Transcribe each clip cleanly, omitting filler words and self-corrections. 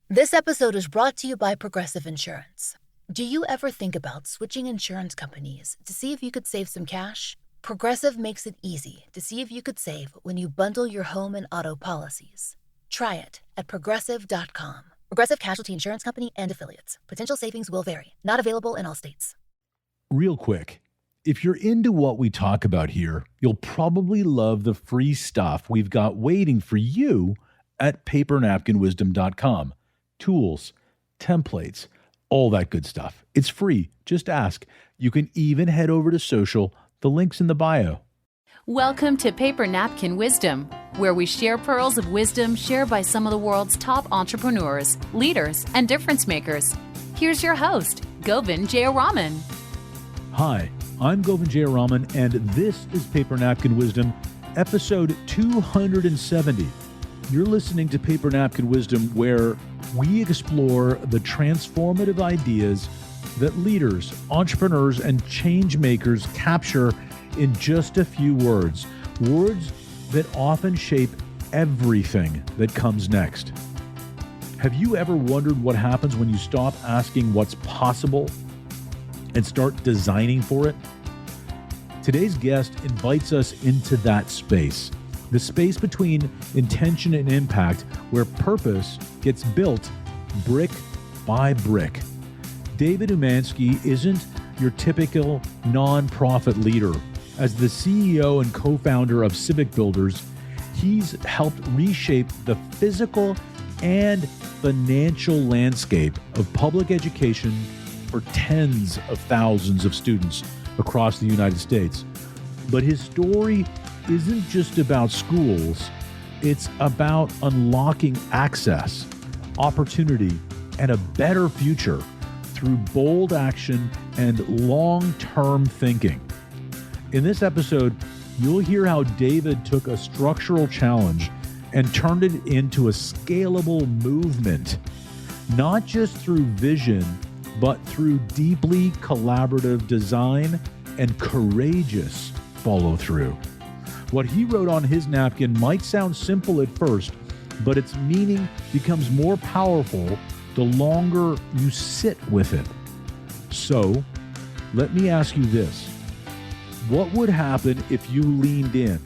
This episode is brought to you by Progressive Insurance. Do you ever think about switching insurance companies to see if you could save some cash? Progressive makes it easy to see if you could save when you bundle your home and auto policies. Try it at progressive.com. Progressive Casualty Insurance Company and Affiliates. Potential savings will vary. Not available in all states. Real quick, if you're into what we talk about here, you'll probably love the free stuff we've got waiting for you at papernapkinwisdom.com. Tools, templates, all that good stuff. It's free. Just ask. You can even head over to social. The link's in the bio. Welcome to Paper Napkin Wisdom, where we share pearls of wisdom shared by some of the world's top entrepreneurs, leaders, and difference makers. Here's your host, Govind Jayaraman. Hi, I'm Govind Jayaraman, and this is Paper Napkin Wisdom, episode 270. You're listening to Paper Napkin Wisdom, where we explore the transformative ideas that leaders, entrepreneurs, and change makers capture in just a few words. Words that often shape everything that comes next. Have you ever wondered what happens when you stop asking what's possible and start designing for it? Today's guest invites us into that space. The space between intention and impact, where purpose gets built brick by brick. David Umansky isn't your typical nonprofit leader. As the CEO and co-founder of Civic Builders, he's helped reshape the physical and financial landscape of public education for tens of thousands of students across the United States. But his story isn't just about schools. It's about unlocking access, opportunity, and a better future through bold action and long-term thinking. In this episode, you'll hear how David took a structural challenge and turned it into a scalable movement, not just through vision, but through deeply collaborative design and courageous follow-through. What he wrote on his napkin might sound simple at first, but its meaning becomes more powerful the longer you sit with it. So, let me ask you this. What would happen if you leaned in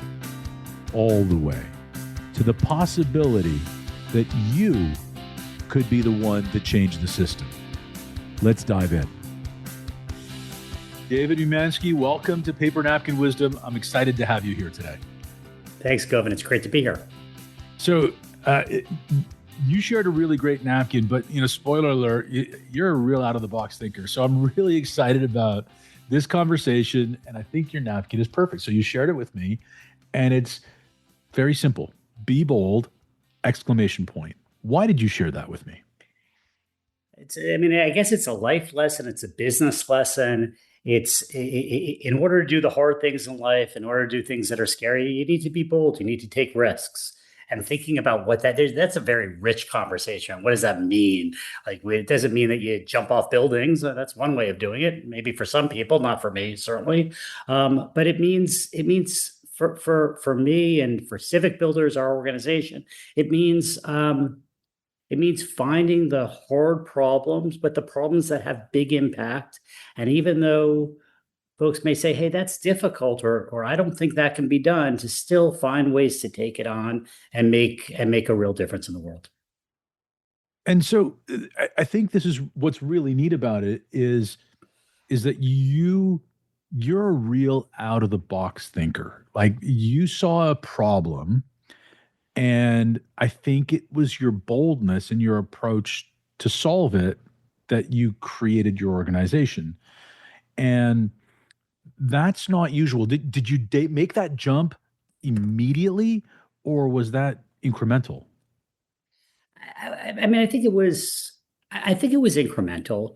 all the way to the possibility that you could be the one to change the system? Let's dive in. David Umansky, welcome to Paper Napkin Wisdom. I'm excited to have you here today. Thanks, Govind. It's great to be here. So you shared a really great napkin, but spoiler alert, you're a real out-of-the-box thinker. So I'm really excited about this conversation, and I think your napkin is perfect. So you shared it with me, and it's very simple. Be bold, exclamation point. Why did you share that with me? I guess it's a life lesson. It's a business lesson. In order to do the hard things in life, in order to do things that are scary, you need to be bold. You need to take risks. And thinking about that's a very rich conversation. What does that mean? Like, it doesn't mean that you jump off buildings. That's one way of doing it. Maybe for some people, not for me, certainly. But it means for me and for Civic Builders, our organization, it means finding the hard problems, but the problems that have big impact. And even though folks may say, hey, that's difficult, or I don't think that can be done, to still find ways to take it on and make a real difference in the world. And so I think this is what's really neat about it is that you're a real out of the box thinker. Like, you saw a problem, and I think it was your boldness and your approach to solve it that you created your organization. And that's not usual. Did you make that jump immediately, or was that incremental? I think it was incremental,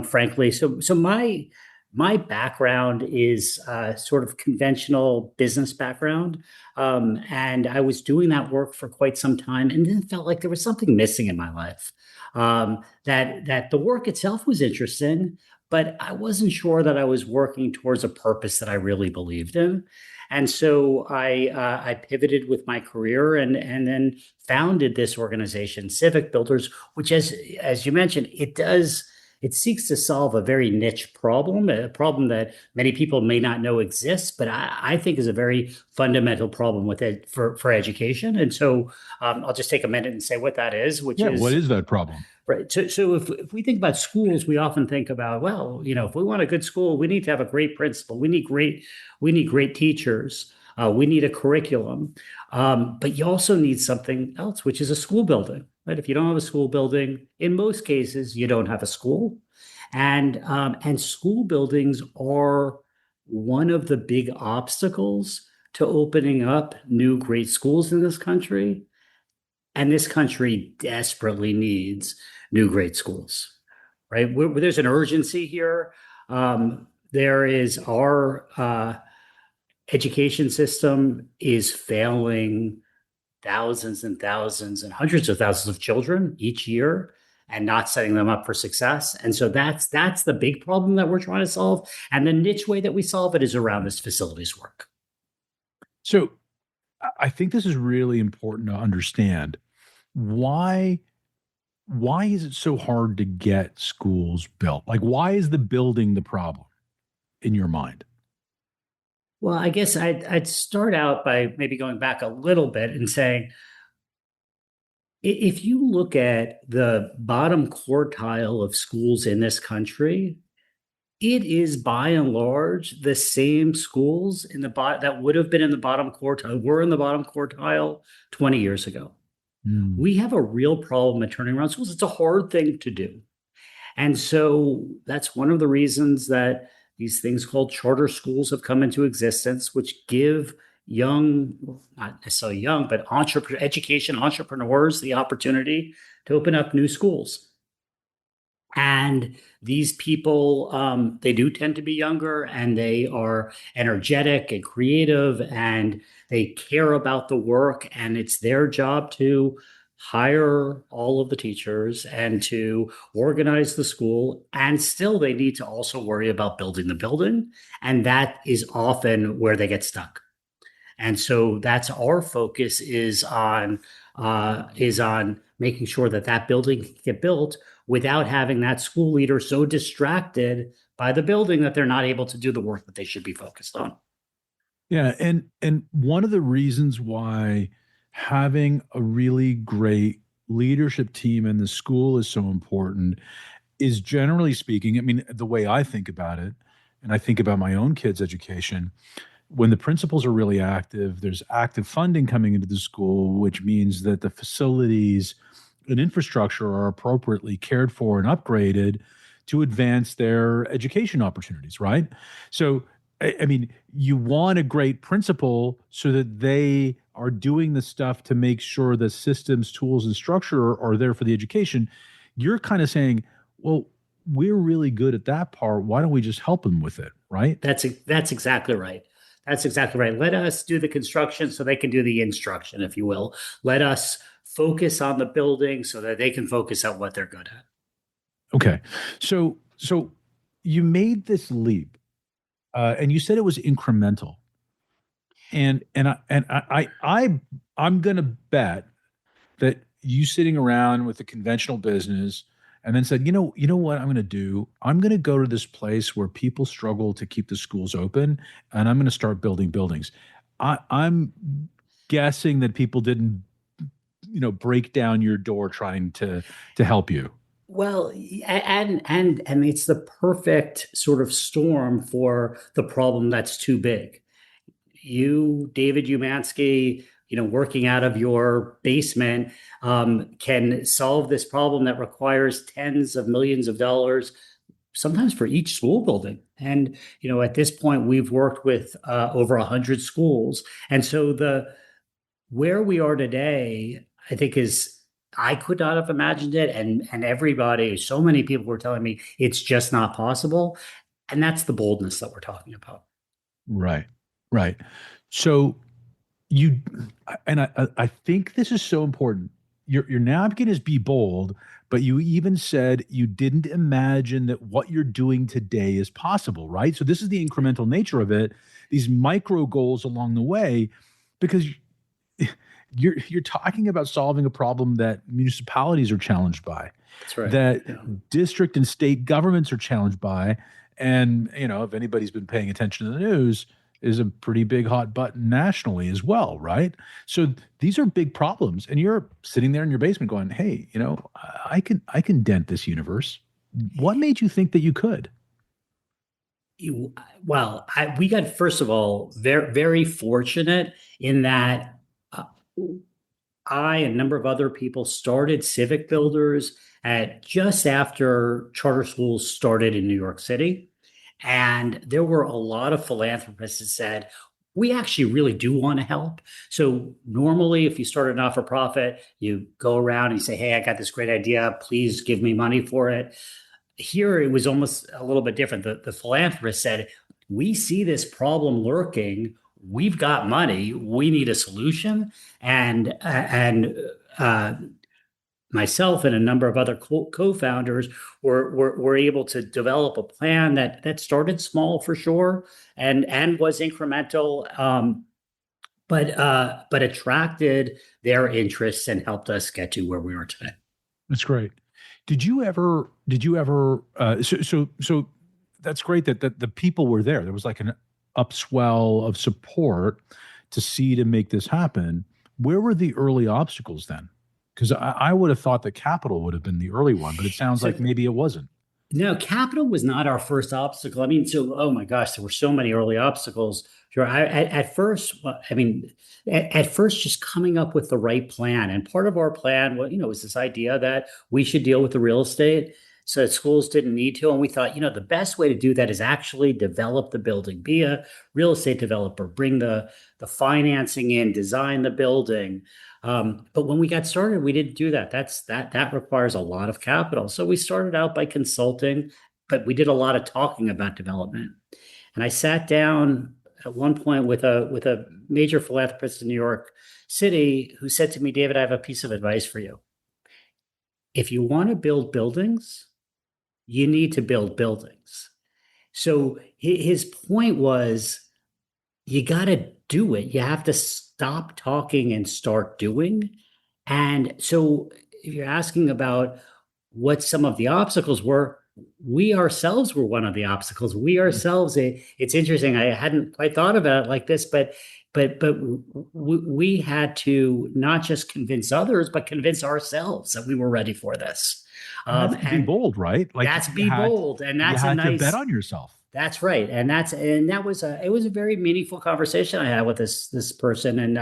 frankly. So my background is sort of conventional business background. And I was doing that work for quite some time, and then felt like there was something missing in my life. That the work itself was interesting, but I wasn't sure that I was working towards a purpose that I really believed in. And so I pivoted with my career and then founded this organization, Civic Builders, which, as you mentioned, it seeks to solve a very niche problem, a problem that many people may not know exists, but I think is a very fundamental problem with it for education. And so I'll just take a minute and say what that is, which Yeah, what is is that problem? right. So if we think about schools, we often think about, well, if we want a good school, we need to have a great principal. We need great teachers. We need a curriculum. But you also need something else, which is a school building, right? If you don't have a school building, in most cases, you don't have a school. And school buildings are one of the big obstacles to opening up new great schools in this country. And this country desperately needs new grade schools, right? There's an urgency here. There is our education system is failing thousands and thousands and hundreds of thousands of children each year and not setting them up for success. And so that's the big problem that we're trying to solve. And the niche way that we solve it is around this facilities work. So I think this is really important to understand. Why why is it so hard to get schools built? Like, why is the building the problem in your mind? Well, I guess I'd start out by maybe going back a little bit and saying, if you look at the bottom quartile of schools in this country, it is by and large the same schools in the that would have been in the bottom quartile, were in the bottom quartile 20 years ago. Mm. We have a real problem at turning around schools. It's a hard thing to do. And so that's one of the reasons that these things called charter schools have come into existence, which give young, well, not necessarily young, but education entrepreneurs the opportunity to open up new schools. And these people, they do tend to be younger, and they are energetic and creative, and they care about the work. And it's their job to hire all of the teachers and to organize the school. And still, they need to also worry about building the building. And that is often where they get stuck. And so that's our focus is on making sure that that building can get built without having that school leader so distracted by the building that they're not able to do the work that they should be focused on. Yeah, and one of the reasons why having a really great leadership team in the school is so important is, generally speaking, I mean, the way I think about it, and I think about my own kids' education, when the principals are really active, there's active funding coming into the school, which means that the facilities and infrastructure are appropriately cared for and upgraded to advance their education opportunities, right? So, I mean, you want a great principal so that they are doing the stuff to make sure the systems, tools, and structure are there for the education. You're kind of saying, well, we're really good at that part. Why don't we just help them with it, right? That's exactly right. That's exactly right. Let us do the construction so they can do the instruction, if you will. Let us focus on the building so that they can focus on what they're good at. Okay. So you made this leap, and you said it was incremental. I'm gonna bet that you sitting around with a conventional business and then said, you know what I'm gonna do? I'm gonna go to this place where people struggle to keep the schools open, and I'm gonna start building buildings. I'm guessing that people didn't, break down your door trying to help you. Well, and it's the perfect sort of storm for the problem that's too big. You, David Umansky, working out of your basement, can solve this problem that requires tens of millions of dollars, sometimes for each school building. And at this point, we've worked with over 100 schools, and so the where we are today, I think is. I could not have imagined it, and everybody, so many people were telling me it's just not possible, and that's the boldness that we're talking about. Right. Right. So you and I think this is so important. Your napkin is be bold, but you even said you didn't imagine that what you're doing today is possible, right? So this is the incremental nature of it, these micro goals along the way, because you're talking about solving a problem that municipalities are challenged by, That's right. that Yeah. district and state governments are challenged by, and if anybody's been paying attention to the news, is a pretty big hot button nationally as well, right? So these are big problems, and you're sitting there in your basement going, "Hey, I can dent this universe." What made you think that you could? Well, we got, first of all, very, very fortunate in that uh, I and a number of other people started Civic Builders at just after charter schools started in New York City. And there were a lot of philanthropists that said, we actually really do want to help. So normally, if you start a not-for-profit, you go around and you say, hey, I got this great idea. Please give me money for it. Here, it was almost a little bit different. The philanthropist said, we see this problem lurking. We've got money. We need a solution. And myself and a number of other co-founders were able to develop a plan that started small for sure and was incremental, but attracted their interests and helped us get to where we are today. That's great. So that's great that the people were there. There was like an upswell of support to see to make this happen. Where were the early obstacles then? Because I would have thought that capital would have been the early one, but it sounds like maybe it wasn't. No, capital was not our first obstacle. I mean, oh my gosh, there were so many early obstacles. Sure. At first, at first, just coming up with the right plan. And part of our plan, was this idea that we should deal with the real estate so that schools didn't need to. And we thought, the best way to do that is actually develop the building, be a real estate developer, bring the financing in, design the building. But when we got started, we didn't do that. That requires a lot of capital. So we started out by consulting, but we did a lot of talking about development. And I sat down at one point with a major philanthropist in New York City who said to me, David, I have a piece of advice for you. If you want to build buildings, you need to build buildings. So his point was, you got to do it. You have to stop talking and start doing. And so if you're asking about what some of the obstacles were, we ourselves were one of the obstacles. We ourselves, it's interesting. I hadn't quite thought about it like this, but we had to not just convince others, but convince ourselves that we were ready for this. And that's be bold, right? Like that's be bold, and that's you had a nice to bet on yourself. That's right, and that was a very meaningful conversation I had with this person, and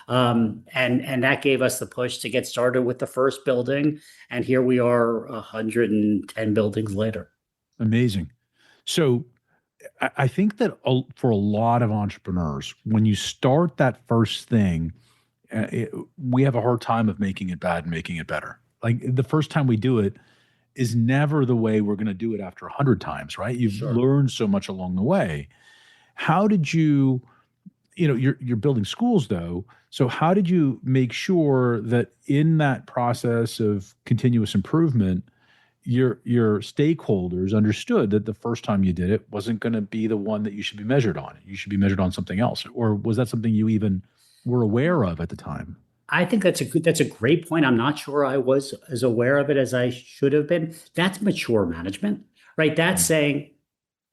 that gave us the push to get started with the first building, and here we are, 110 buildings later. Amazing. So I think that for a lot of entrepreneurs, when you start that first thing, we have a hard time of making it bad and making it better. Like the first time we do it is never the way we're going to do it after 100 times, right? You've learned so much along the way. How did you, you're building schools though. So how did you make sure that in that process of continuous improvement, your stakeholders understood that the first time you did it wasn't going to be the one that you should be measured on? You should be measured on something else. Or was that something you even were aware of at the time? I think that's a great point. I'm not sure I was as aware of it as I should have been. That's mature management, right? That's saying,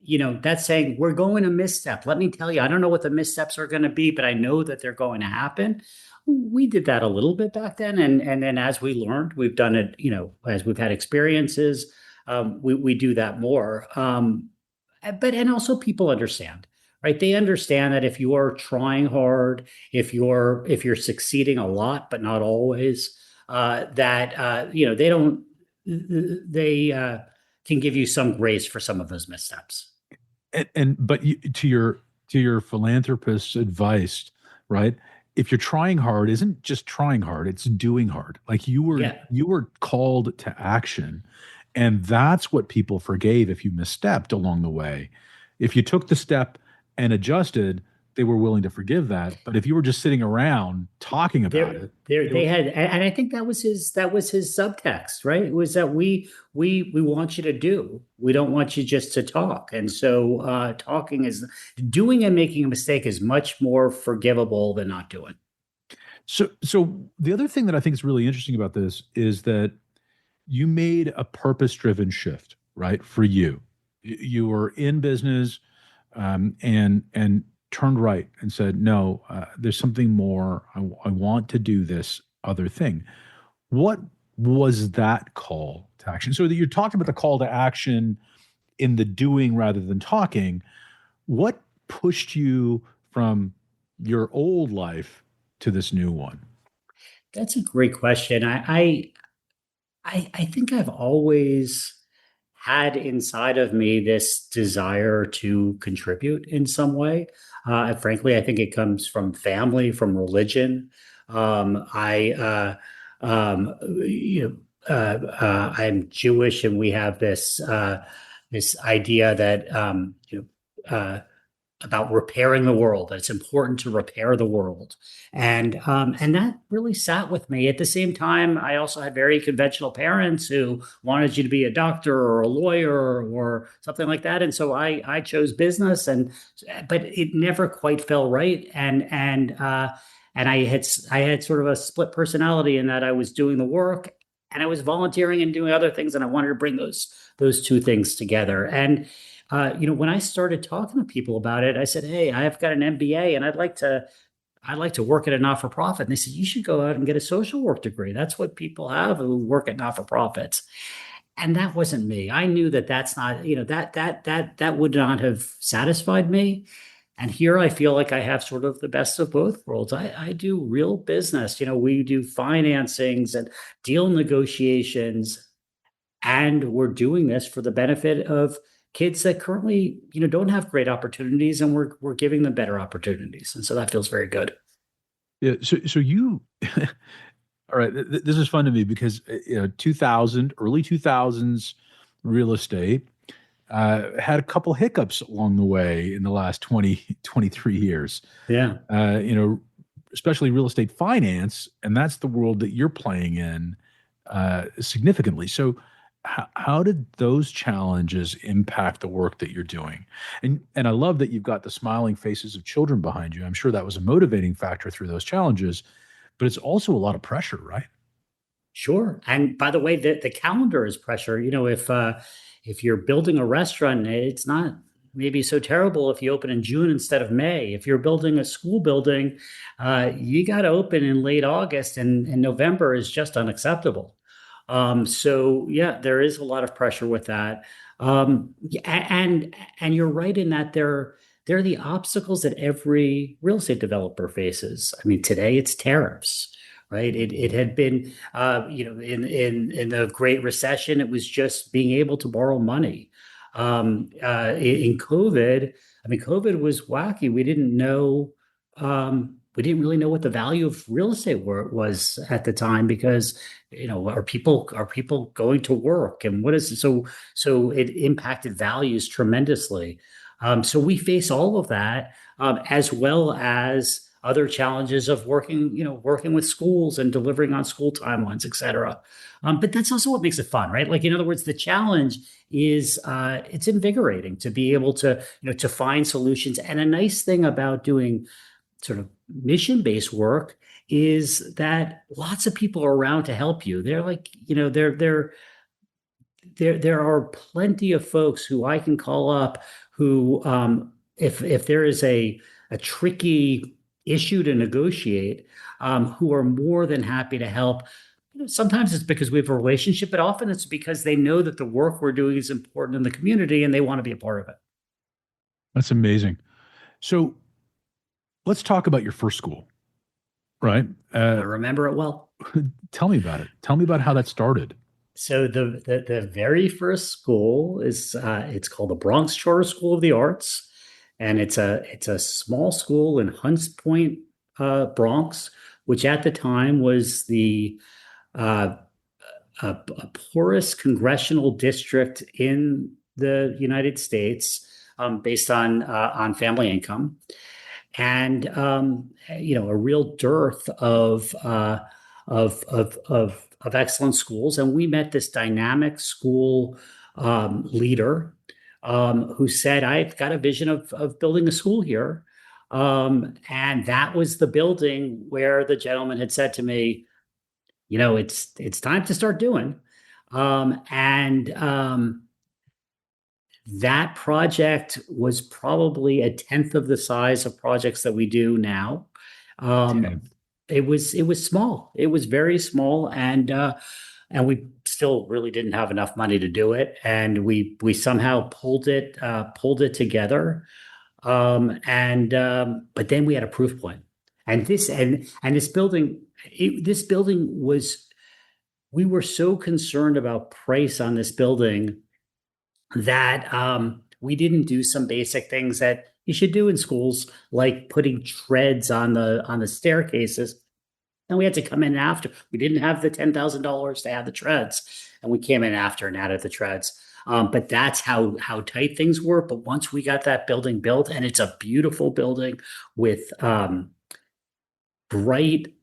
we're going to misstep. Let me tell you, I don't know what the missteps are going to be, but I know that they're going to happen. We did that a little bit back then. And then as we learned, we've done it, as we've had experiences, we do that more. And also people understand. Right? They understand that if you are trying hard, if you're succeeding a lot, but not always, they can give you some grace for some of those missteps. But to your philanthropist's advice, right? If you're trying hard, isn't just trying hard; it's doing hard. Like you were called to action, and that's what people forgave if you misstepped along the way. If you took the step and adjusted, they were willing to forgive that. But if you were just sitting around talking about it, they had, and I think that was his subtext, right? It was that we want you to do, we don't want you just to talk. And so talking is doing and making a mistake is much more forgivable than not doing. so the other thing that I think is really interesting about this is that you made a purpose-driven shift, right? For you, you were in business, and turned right and said, "No, there's something more. I want to do this other thing." What was that call to action? So that you talked about the call to action in the doing rather than talking. What pushed you from your old life to this new one? That's a great question. I think I've always had inside of me this desire to contribute in some way. Frankly, I think it comes from family, from religion. I, I'm Jewish, and we have this idea that about repairing the world, that it's important to repair the world. And that really sat with me. At the same time, I also had very conventional parents who wanted you to be a doctor or a lawyer or something like that. And so I chose business, but it never quite fell right. And I had sort of a split personality in that I was doing the work and I was volunteering and doing other things, and I wanted to bring those two things together. And when I started talking to people about it, I said, "Hey, I've got an MBA, and I'd like to work at a not-for-profit." And they said, "You should go out and get a social work degree. That's what people have who work at not-for-profits." And that wasn't me. I knew that that's not, that would not have satisfied me. And here I feel like I have sort of the best of both worlds. I do real business. We do financings and deal negotiations, and we're doing this for the benefit of kids that currently, don't have great opportunities, and we're giving them better opportunities. And so that feels very good. Yeah. So you, all right. This is fun to me because 2000, early 2000s real estate had a couple hiccups along the way in the last 23 years. Yeah. Especially real estate finance, and that's the world that you're playing in significantly. So how did those challenges impact the work that you're doing? And I love that you've got the smiling faces of children behind you. I'm sure that was a motivating factor through those challenges, but it's also a lot of pressure, right? Sure. And by the way, the calendar is pressure. If you're building a restaurant, it's not maybe so terrible if you open in June instead of May. If you're building a school building, you got to open in late August, and November is just unacceptable. So yeah, there is a lot of pressure with that. And you're right in that they're the obstacles that every real estate developer faces. I mean, today it's tariffs, right? It had been, in the Great Recession, it was just being able to borrow money. In COVID, I mean, COVID was wacky. We didn't really know what the value of real estate was at the time, because are people going to work, and what is it? So it impacted values tremendously. So we face all of that, as well as other challenges of working with schools and delivering on school timelines, et cetera. But that's also what makes it fun, right? Like, in other words, the challenge is it's invigorating to be able to find solutions. And a nice thing about doing sort of mission-based work is that lots of people are around to help you. They're like, there are plenty of folks who I can call up who, if there is a tricky issue to negotiate, who are more than happy to help. Sometimes it's because we have a relationship, but often it's because they know that the work we're doing is important in the community and they want to be a part of it. That's amazing. So let's talk about your first school, right? I remember it well. Tell me about it. Tell me about how that started. So the very first school is it's called the Bronx Charter School of the Arts, and it's a small school in Hunts Point, Bronx, which at the time was the a poorest congressional district in the United States, based on family income. and a real dearth of excellent schools. And we met this dynamic school leader who said, "I've got a vision of building a school here." And that was the building where the gentleman had said to me, it's time to start doing. And that project was probably a tenth of the size of projects that we do now. Um, it was small. It was very small, and we still really didn't have enough money to do it. And we somehow pulled it together. But then we had a proof point, and this building, we were so concerned about price on this building that we didn't do some basic things that you should do in schools, like putting treads on the staircases. And we had to come in after. We didn't have the $10,000 to add the treads, and we came in after and added the treads. But that's how tight things were. But once we got that building built, and it's a beautiful building with bright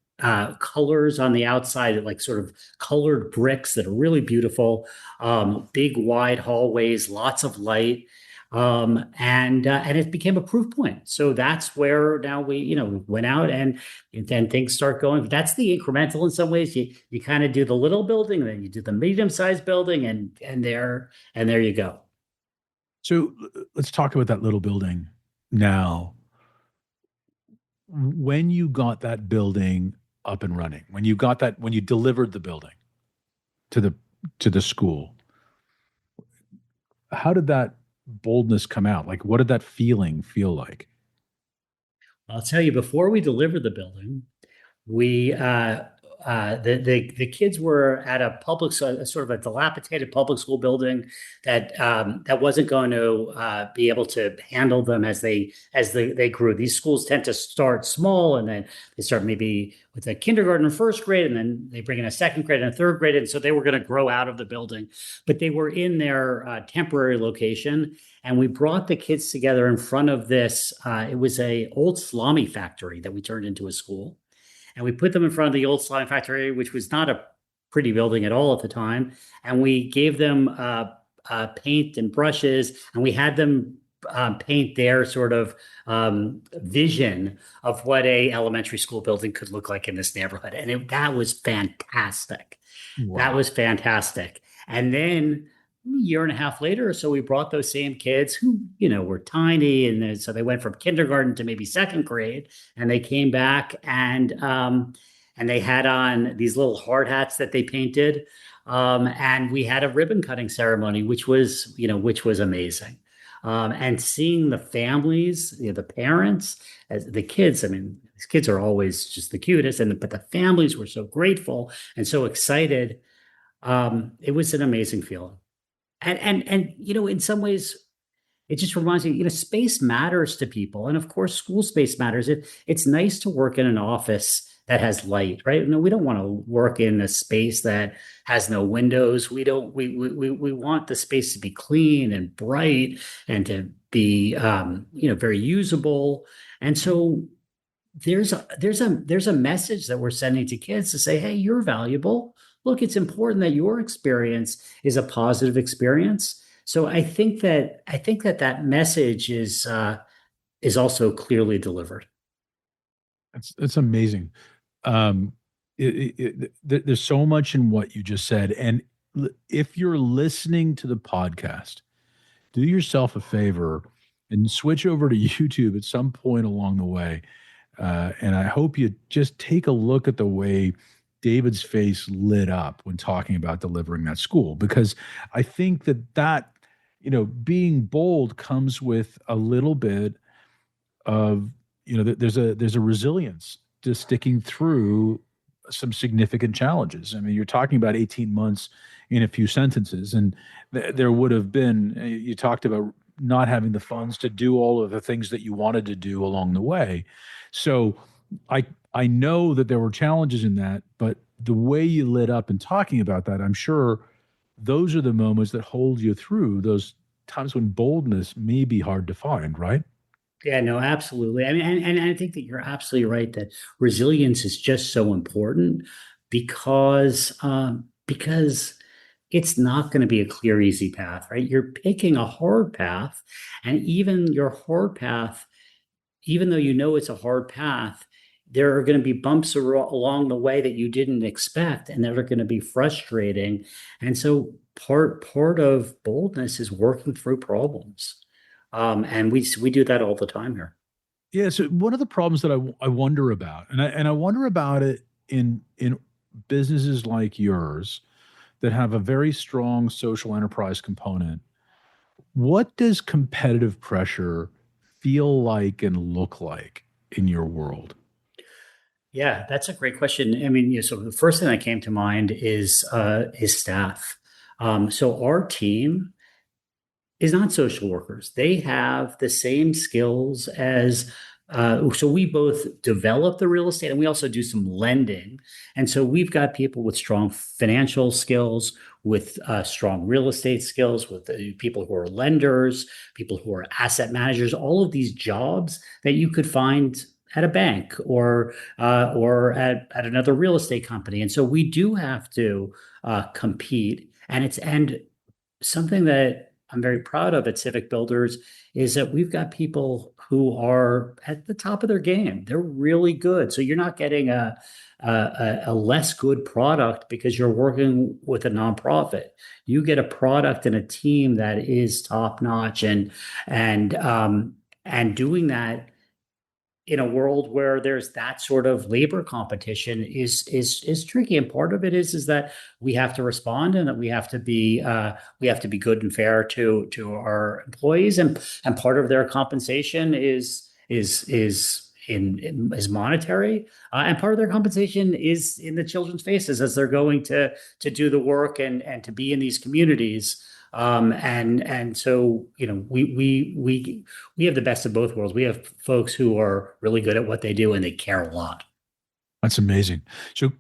colors on the outside, like sort of colored bricks that are really beautiful, big wide hallways, lots of light. And it became a proof point. So that's where now we went out, and then things start going. That's the incremental in some ways. You kind of do the little building, and then you do the medium-sized building, and there you go. So let's talk about that little building now. When you got that building up and running, when you delivered the building to the school, how did that boldness come out? Like, what did that feeling feel like? I'll tell you, before we delivered the building, we the kids were at a sort of a dilapidated public school building that wasn't going to be able to handle them as they grew. These schools tend to start small, and then they start maybe with a kindergarten or first grade, and then they bring in a second grade and a third grade, and so they were going to grow out of the building. But they were in their temporary location, and we brought the kids together in front of this. It was a old salami factory that we turned into a school. And we put them in front of the old slime factory, which was not a pretty building at all at the time. And we gave them paint and brushes, and we had them paint their sort of vision of what a elementary school building could look like in this neighborhood. And that was fantastic. Wow. That was fantastic. And then a year and a half later or so, we brought those same kids who, were tiny. And then, so they went from kindergarten to maybe second grade, and they came back and they had on these little hard hats that they painted. And we had a ribbon cutting ceremony, which was amazing. And seeing the families, the parents, as the kids, these kids are always just the cutest, but the families were so grateful and so excited. It was an amazing feeling. And in some ways, it just reminds me, space matters to people. And of course, school space matters. It's nice to work in an office that has light, right? No, we don't want to work in a space that has no windows. We want the space to be clean and bright and to be, very usable. And so there's a message that we're sending to kids to say, hey, you're valuable. Look, it's important that your experience is a positive experience. So I think that message is also clearly delivered. It's amazing. There's so much in what you just said, and if you're listening to the podcast, do yourself a favor and switch over to YouTube at some point along the way. And I hope you just take a look at the way David's face lit up when talking about delivering that school, because I think that being bold comes with a little bit of, there's a resilience to sticking through some significant challenges. You're talking about 18 months in a few sentences, and there would have been, you talked about not having the funds to do all of the things that you wanted to do along the way. So I know that there were challenges in that, but the way you lit up in talking about that, I'm sure those are the moments that hold you through those times when boldness may be hard to find, right? Yeah, no, absolutely. I mean, and I think that you're absolutely right that resilience is just so important because it's not going to be a clear, easy path, right? You're picking a hard path, and even your hard path, even though you know it's a hard path, there are going to be bumps along the way that you didn't expect, and that are going to be frustrating. And so part of boldness is working through problems. And we do that all the time here. Yeah. So one of the problems that I wonder about, and I wonder about it in businesses like yours that have a very strong social enterprise component. What does competitive pressure feel like and look like in your world? Yeah, that's a great question. I mean, so the first thing that came to mind is staff. So our team is not social workers. They have the same skills as, so we both develop the real estate and we also do some lending. And so we've got people with strong financial skills, with strong real estate skills, with people who are lenders, people who are asset managers, all of these jobs that you could find at a bank or at another real estate company. And so we do have to compete. And something that I'm very proud of at Civic Builders is that we've got people who are at the top of their game. They're really good. So you're not getting a less good product because you're working with a nonprofit. You get a product and a team that is top notch, and doing that in a world where there's that sort of labor competition is tricky. And part of it is that we have to respond, and that we have to be good and fair to our employees, and part of their compensation is monetary, and part of their compensation is in the children's faces as they're going to do the work and to be in these communities. And so, we have the best of both worlds. We have folks who are really good at what they do and they care a lot. That's amazing. So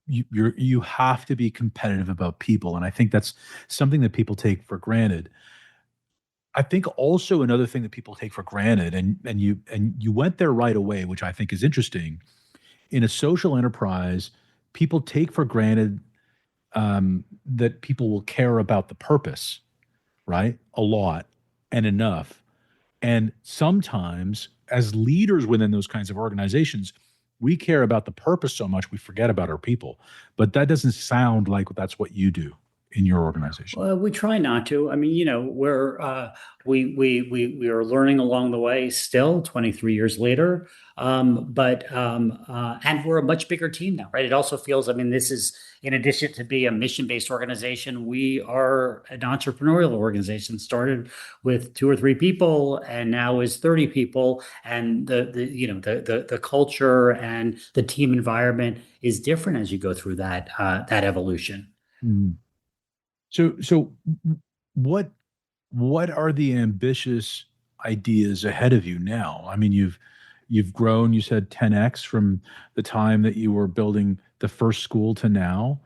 you have to be competitive about people, and I think that's something that people take for granted. I think also another thing that people take for granted, and you went there right away, which I think is interesting. In a social enterprise, people take for granted that people will care about the purpose, right? A lot and enough. And sometimes, as leaders within those kinds of organizations, we care about the purpose so much we forget about our people. But that doesn't sound like that's what you do in your organization. Well, we try not to. I mean, we are learning along the way still, 23 years later. And we're a much bigger team now, right? It also feels, I mean, this is in addition to be a mission-based organization, we are an entrepreneurial organization. Started with 2 or 3 people, and now is 30 people. And the culture and the team environment is different as you go through that evolution. Mm. So what are the ambitious ideas ahead of you now? I mean, you've grown, you said 10x from the time that you were building the first school to now.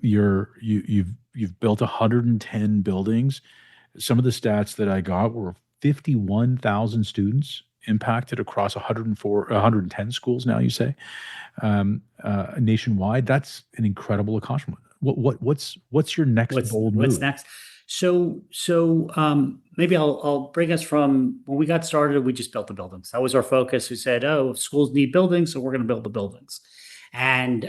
You've built 110 buildings. Some of the stats that I got were 51,000 students impacted across 110 schools now, you say, nationwide. That's an incredible accomplishment. What's your next bold move? What's next? So maybe I'll bring us from when we got started. We just built the buildings. That was our focus. We said, oh, schools need buildings, so we're going to build the buildings. And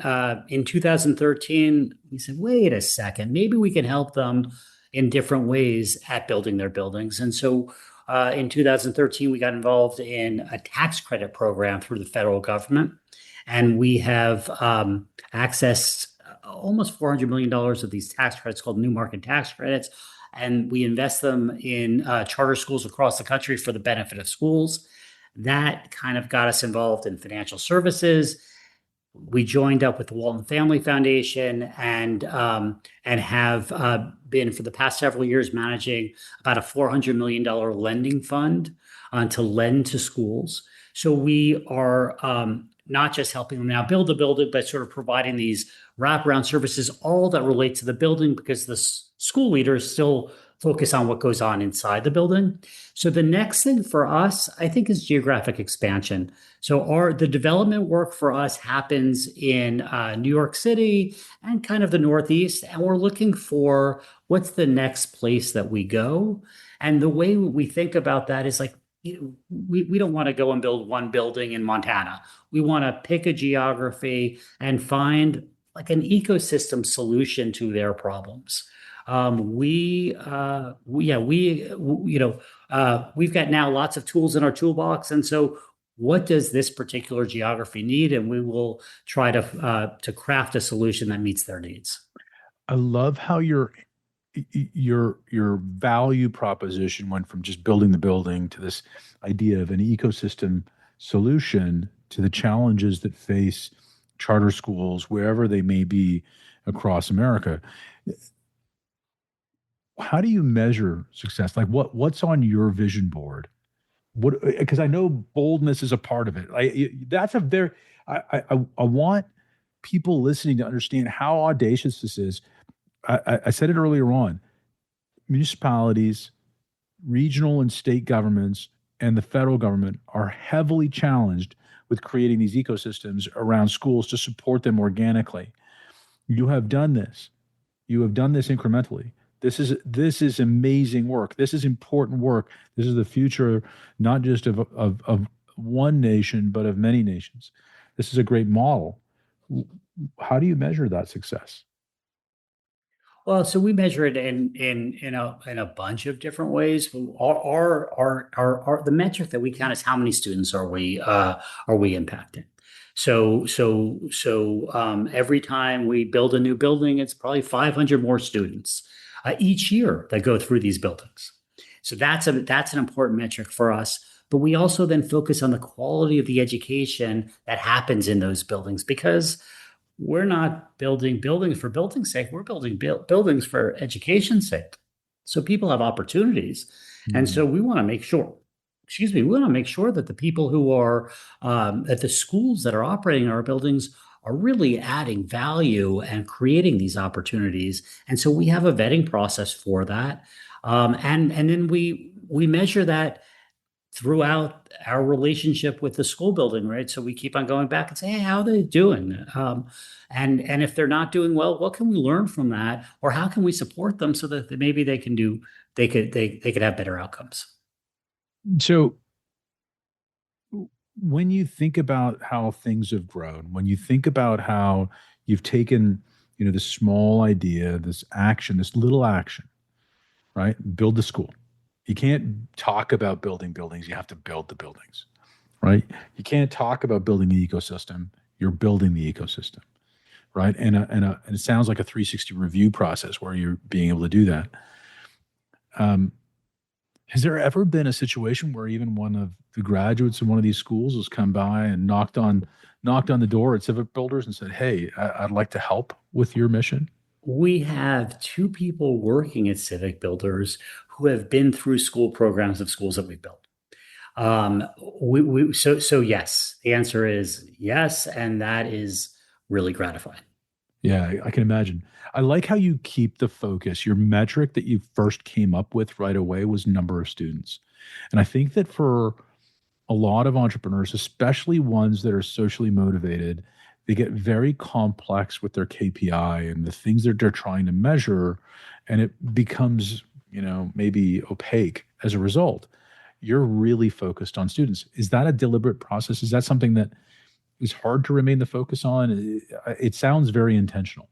in 2013, we said, wait a second, maybe we can help them in different ways at building their buildings. And so in 2013, we got involved in a tax credit program through the federal government, and we have accessed almost $400 million of these tax credits called new market tax credits. And we invest them in charter schools across the country for the benefit of schools. That kind of got us involved in financial services. We joined up with the Walton Family Foundation and have been for the past several years managing about a $400 million lending fund to lend to schools. So we are not just helping them now build the building, but sort of providing these wraparound services, all that relate to the building, because the school leader is still focus on what goes on inside the building. So the next thing for us, I think, is geographic expansion. So the development work for us happens in New York City and kind of the Northeast, and we're looking for what's the next place that we go. And the way we think about that is like, we don't want to go and build one building in Montana. We want to pick a geography and find like an ecosystem solution to their problems. We've got now lots of tools in our toolbox, and so what does this particular geography need? And we will try to craft a solution that meets their needs. I love how your value proposition went from just building the building to this idea of an ecosystem solution to the challenges that face charter schools wherever they may be across America. How do you measure success? Like what's on your vision board? What, because I know boldness is a part of it. That's a very I want people listening to understand how audacious this is. I said it earlier on. Municipalities, regional and state governments, and the federal government are heavily challenged with creating these ecosystems around schools to support them organically. You have done this. You have done this incrementally. This is amazing work. This is important work. This is the future, not just of one nation, but of many nations. This is a great model. How do you measure that success? Well, so we measure it in a bunch of different ways. The metric that we count is how many students are we impacting. So every time we build a new building, it's probably 500 more students each year that go through these buildings. So that's an important metric for us. But we also then focus on the quality of the education that happens in those buildings, because we're not building buildings for building's sake. We're building buildings for education's sake. So people have opportunities. And so we want to make sure, we want to make sure that the people who are at the schools that are operating our buildings are really adding value and creating these opportunities. And so we have a vetting process for that. And then we measure that throughout our relationship with the school building, right? So we keep on going back and say, hey, how are they doing? And if they're not doing well, what can we learn from that? Or how can we support them so that maybe they could have better outcomes? So when you think about how things have grown, when you think about how you've taken, this small idea, this action, this little action, right? Build the school. You can't talk about building buildings. You have to build the buildings, right? You can't talk about building the ecosystem. You're building the ecosystem, right? And it sounds like a 360 review process where you're being able to do that. Has there ever been a situation where even one of the graduates in one of these schools has come by and knocked on the door at Civic Builders and said, "Hey, I'd like to help with your mission"? We have two people working at Civic Builders who have been through school programs of schools that we've built. So yes, the answer is yes, and that is really gratifying. Yeah, I can imagine. I like how you keep the focus. Your metric that you first came up with right away was number of students. And I think that for a lot of entrepreneurs, especially ones that are socially motivated, they get very complex with their KPI and the things that they're trying to measure, and it becomes, maybe opaque as a result. You're really focused on students. Is that a deliberate process? Is that something that is hard to remain the focus on? It sounds very intentional.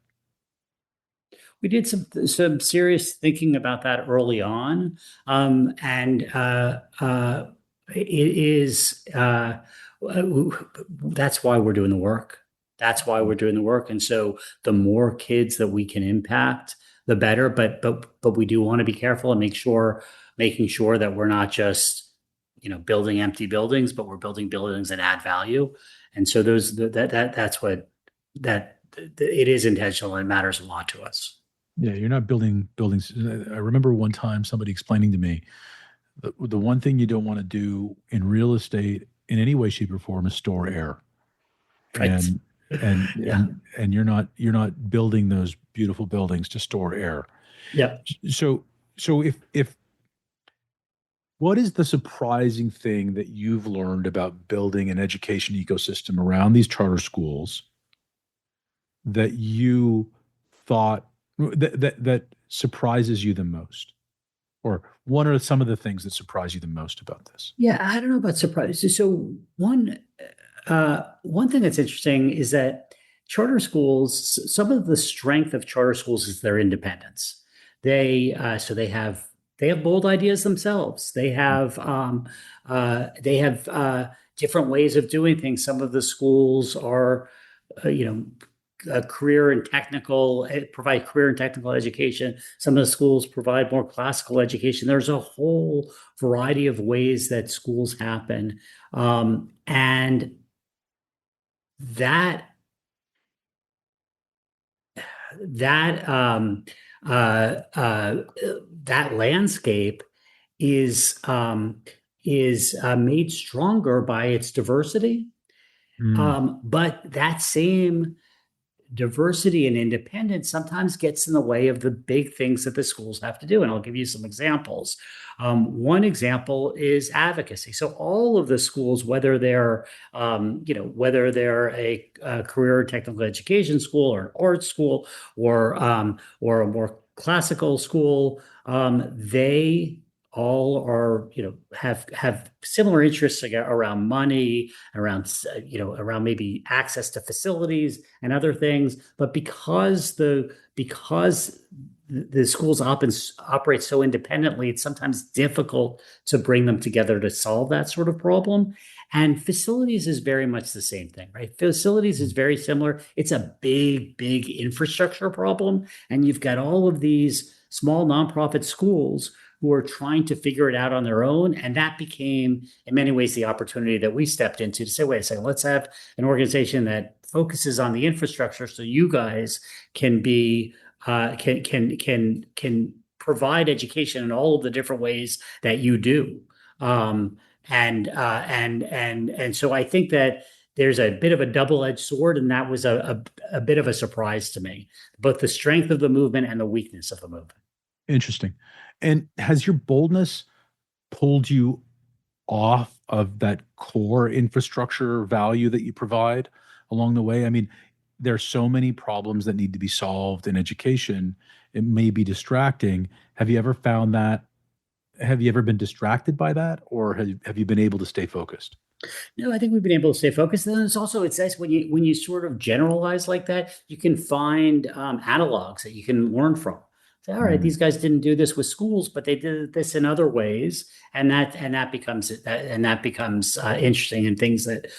We did some serious thinking about that early on, and it is that's why we're doing the work. That's why we're doing the work. And so the more kids that we can impact, the better. But we do want to be careful and making sure that we're not just building empty buildings, but we're building buildings that add value. And so that's what it is intentional and matters a lot to us. Yeah, you're not building buildings. I remember one time somebody explaining to me the one thing you don't want to do in real estate in any way, shape, or form is store air. Right. And you're not building those beautiful buildings to store air. Yeah. So So if what is the surprising thing that you've learned about building an education ecosystem around these charter schools that you thought that surprises you the most? Or what are some of the things that surprise you the most about this? Yeah, I don't know about surprise. So one thing that's interesting is that charter schools, some of the strength of charter schools is their independence. They have bold ideas themselves. They have different ways of doing things. Some of the schools are, you know, provide career and technical education. Some of the schools provide more classical education. There's a whole variety of ways that schools happen, and that that that landscape is made stronger by its diversity. Mm, But that same diversity and independence sometimes gets in the way of the big things that the schools have to do. And I'll give you some examples. One example is advocacy. So all of the schools, whether they're a career or technical education school or an art school or a more classical school, they all are, have similar interests around money, around maybe access to facilities and other things. But because the schools operate so independently, it's sometimes difficult to bring them together to solve that sort of problem. And facilities is very much the same thing, right? Facilities is very similar. It's a big, big infrastructure problem. And you've got all of these small nonprofit schools who are trying to figure it out on their own. And that became, in many ways, the opportunity that we stepped into to say, wait a second, let's have an organization that focuses on the infrastructure so you guys can be can provide education in all of the different ways that you do. And so I think that there's a bit of a double-edged sword, and that was a bit of a surprise to me, both the strength of the movement and the weakness of the movement. interesting. And has your boldness pulled you off of that core infrastructure value that you provide along the way? I mean, there's so many problems that need to be solved in education. It may be distracting. Have you ever found that? Have you ever been distracted by that, or have you been able to stay focused? No, I think we've been able to stay focused. And then it's nice when you sort of generalize like that, you can find analogs that you can learn from. Say, all right, Mm, these guys didn't do this with schools, but they did this in other ways, and that becomes interesting, and things that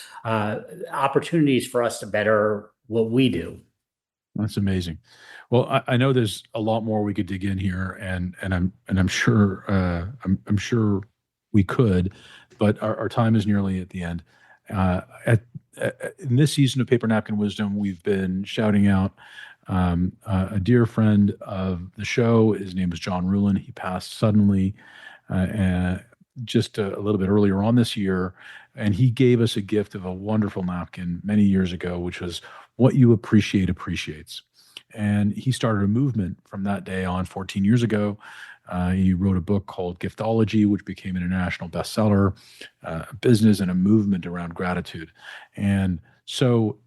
opportunities for us to better what we do. that's amazing. Well, I know there's a lot more we could dig in here, and I'm sure I'm sure we could, but our time is nearly at the end. At In this season of Paper Napkin Wisdom, we've been shouting out a dear friend of the show. His name is John Rulin. He passed suddenly just a little bit earlier on this year, and he gave us a gift of a wonderful napkin many years ago, which was "What you appreciate appreciates." And he started a movement from that day on 14 years ago. He wrote a book called Giftology, which became an international bestseller, a business and a movement around gratitude. And so,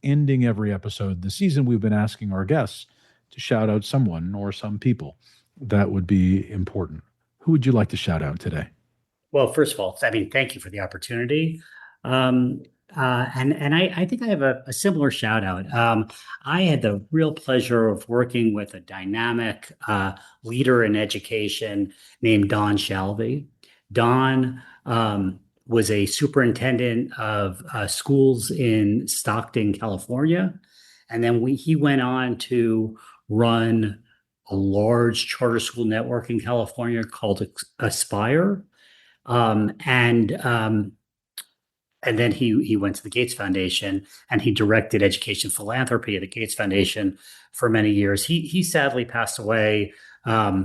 ending every episode this season, we've been asking our guests to shout out someone or some people that would be important. Who would you like to shout out today? Well, first of all, I mean, thank you for the opportunity. Um, and I think I have a similar shout out. I had the real pleasure of working with a dynamic leader in education named Don Shalvey. Don was a superintendent of schools in Stockton, California, and then he went on to run a large charter school network in California called Aspire. And then he went to the Gates Foundation, and he directed education philanthropy at the Gates Foundation for many years. He sadly passed away a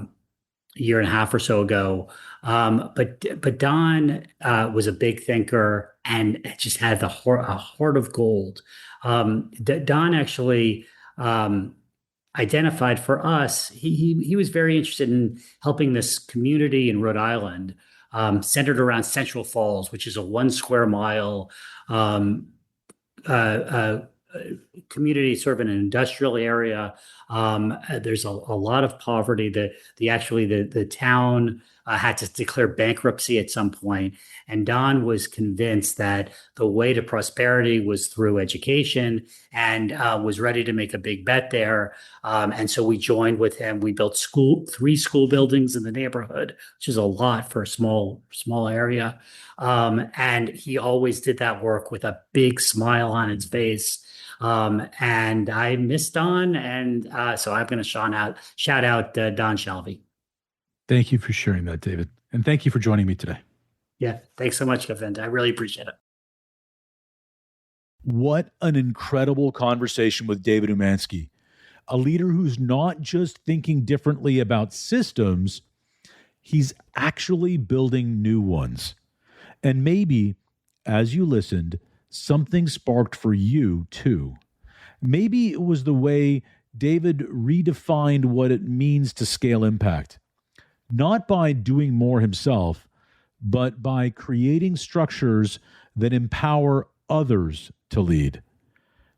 year and a half or so ago. But Don was a big thinker and just had a heart of gold. Don actually, identified for us, he was very interested in helping this community in Rhode Island, centered around Central Falls, which is a 1 square mile uh, uh, community, sort of an industrial area. There's a lot of poverty. The town had to declare bankruptcy at some point, and Don was convinced that the way to prosperity was through education, and was ready to make a big bet there. And so we joined with him. We built 3 school buildings in the neighborhood, which is a lot for a small area. And he always did that work with a big smile on his face. And I missed Don, and so I'm going to shout out Don Shelby. Thank you for sharing that, David. And thank you for joining me today. Yeah, thanks so much, Govind. I really appreciate it. What an incredible conversation with David Umansky, a leader who's not just thinking differently about systems, he's actually building new ones. And maybe, as you listened, something sparked for you too. Maybe it was the way David redefined what it means to scale impact, not by doing more himself, but by creating structures that empower others to lead.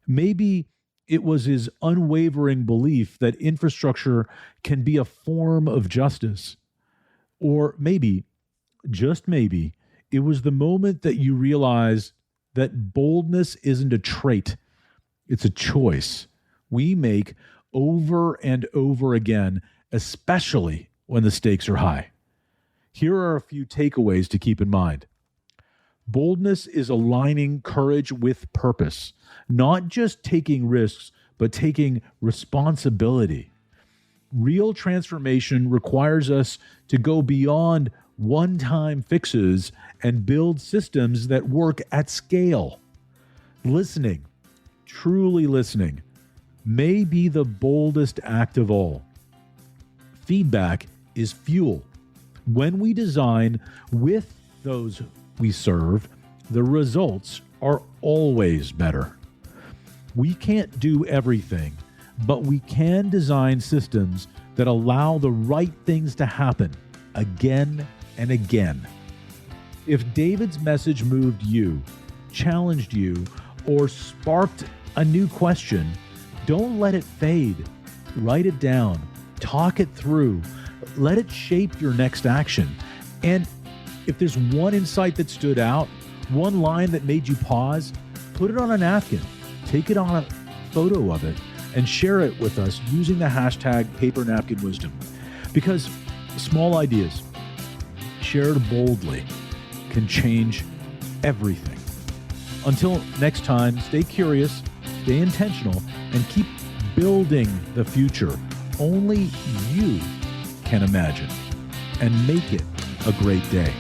Maybe it was his unwavering belief that infrastructure can be a form of justice. Or maybe, just maybe, it was the moment that you realize that boldness isn't a trait, it's a choice we make over and over again, especially when the stakes are high. Here are a few takeaways to keep in mind. Boldness is aligning courage with purpose, not just taking risks, but taking responsibility. Real transformation requires us to go beyond one-time fixes and build systems that work at scale. Listening, truly listening, may be the boldest act of all. Feedback is fuel. When we design with those we serve, the results are always better. We can't do everything, but we can design systems that allow the right things to happen again and again. If David's message moved you, challenged you, or sparked a new question, don't let it fade. Write it down. Talk it through. Let it shape your next action. And if there's one insight that stood out, one line that made you pause, put it on a napkin. Take it on a photo of it and share it with us using the hashtag Paper Napkin Wisdom. Because small ideas, shared boldly, can change everything. Until next time, stay curious, stay intentional, and keep building the future only you can imagine, and make it a great day.